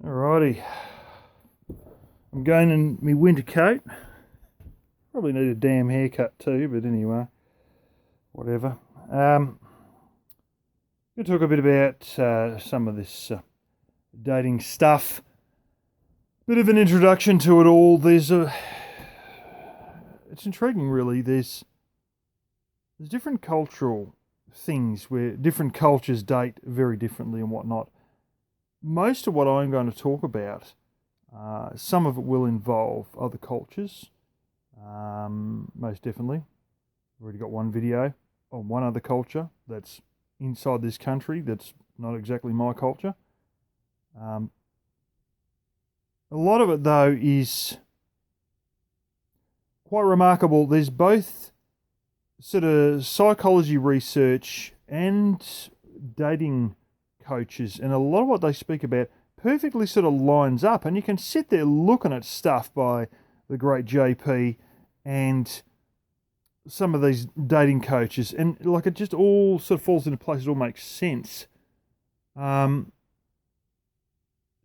Alrighty, I'm going in my winter coat. Probably need a damn haircut too, but anyway, whatever. We'll talk a bit about some of this dating stuff. Bit of an introduction to it all. It's intriguing, really. There's different cultural things where different cultures date very differently and whatnot. Most of what I'm going to talk about, some of it will involve other cultures. Most definitely. I've already got one video on one other culture that's inside this country that's not exactly my culture. Um, a lot of it, though, is quite remarkable. There's both sort of psychology research and dating coaches, and a lot of what they speak about perfectly sort of lines up. And you can sit there looking at stuff by the great JP and some of these dating coaches, and like it just all sort of falls into place. It all makes sense.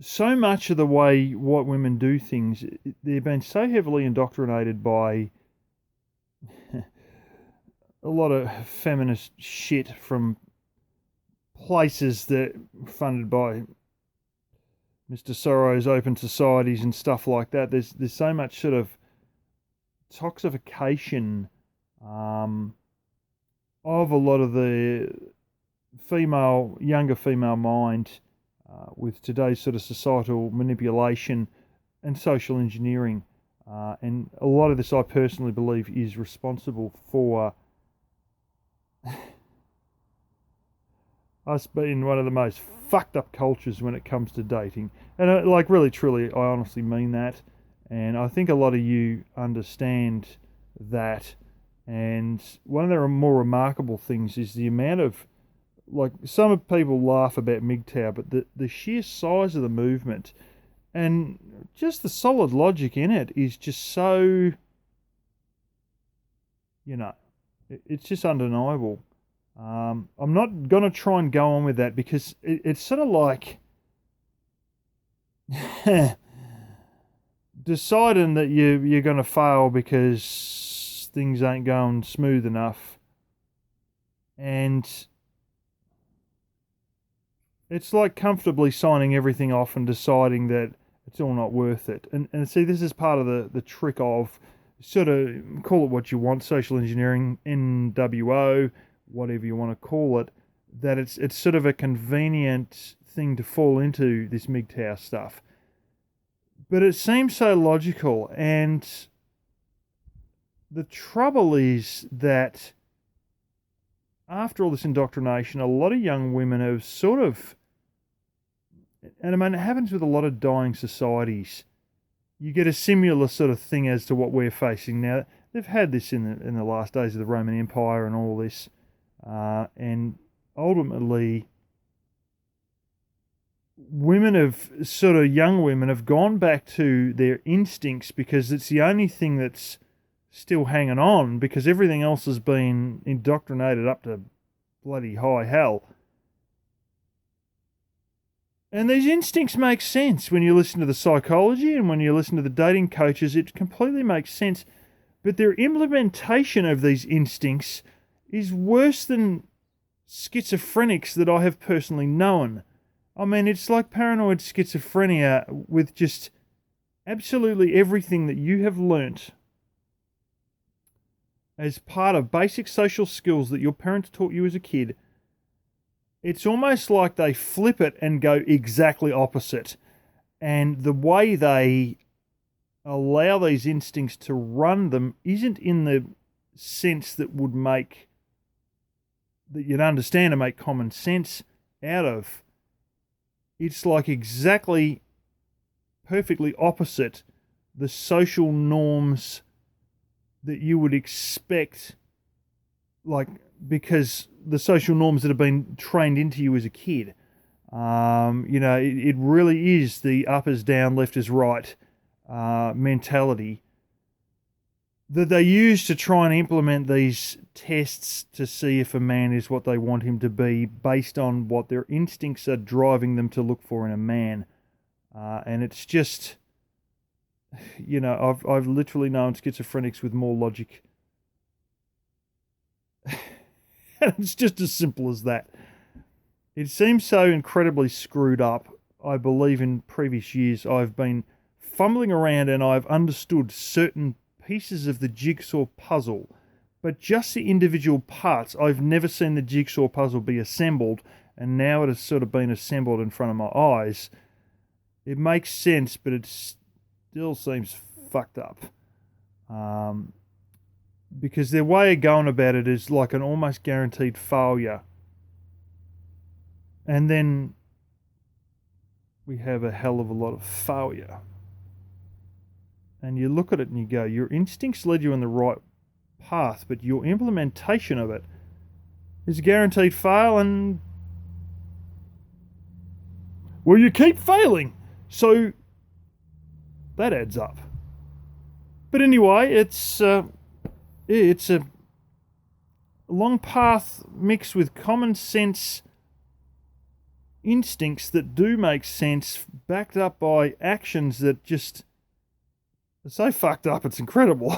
So much of the way white women do things, they've been so heavily indoctrinated by a lot of feminist shit from places that funded by Mr. Soros, open societies and stuff like that. There's so much sort of toxification of a lot of the younger female mind with today's sort of societal manipulation and social engineering. And a lot of this, I personally believe, is responsible for us being one of the most fucked up cultures when it comes to dating. And like, really, truly, I honestly mean that. And I think a lot of you understand that. And one of the more remarkable things is the amount of, like, some people laugh about MGTOW, but the sheer size of the movement and just the solid logic in it is just so, it's just undeniable. I'm not going to try and go on with that because it's sort of like deciding that you're going to fail because things ain't going smooth enough. And it's like comfortably signing everything off and deciding that it's all not worth it. And see, this is part of the trick of sort of call it what you want, social engineering, NWO, whatever you want to call it, that it's sort of a convenient thing to fall into this MGTOW stuff. But it seems so logical, and the trouble is that after all this indoctrination, a lot of young women have sort of, and I mean, it happens with a lot of dying societies. You get a similar sort of thing as to what we're facing now. They've had this in the last days of the Roman Empire and all this. And ultimately, young women have gone back to their instincts because it's the only thing that's still hanging on because everything else has been indoctrinated up to bloody high hell. And these instincts make sense when you listen to the psychology and when you listen to the dating coaches, it completely makes sense. But their implementation of these instincts is worse than schizophrenics that I have personally known. I mean, it's like paranoid schizophrenia with just absolutely everything that you have learnt as part of basic social skills that your parents taught you as a kid. It's almost like they flip it and go exactly opposite. And the way they allow these instincts to run them isn't in the sense that you'd understand and make common sense out of. It's like exactly perfectly opposite the social norms that you would expect, like, because the social norms that have been trained into you as a kid. It really is the up is down, left is right mentality that they use to try and implement these tests to see if a man is what they want him to be based on what their instincts are driving them to look for in a man. And it's just, I've literally known schizophrenics with more logic. And it's just as simple as that. It seems so incredibly screwed up. I believe in previous years I've been fumbling around and I've understood certain pieces of the jigsaw puzzle, but just the individual parts. I've never seen the jigsaw puzzle be assembled, and now it has sort of been assembled in front of my eyes. It makes sense, but it still seems fucked up. Because their way of going about it is like an almost guaranteed failure. And then we have a hell of a lot of failure. And you look at it and you go, your instincts led you in the right path, but your implementation of it is a guaranteed fail, and well, you keep failing. So that adds up. But anyway, it's a long path mixed with common sense instincts that do make sense, backed up by actions that just are so fucked up, it's incredible.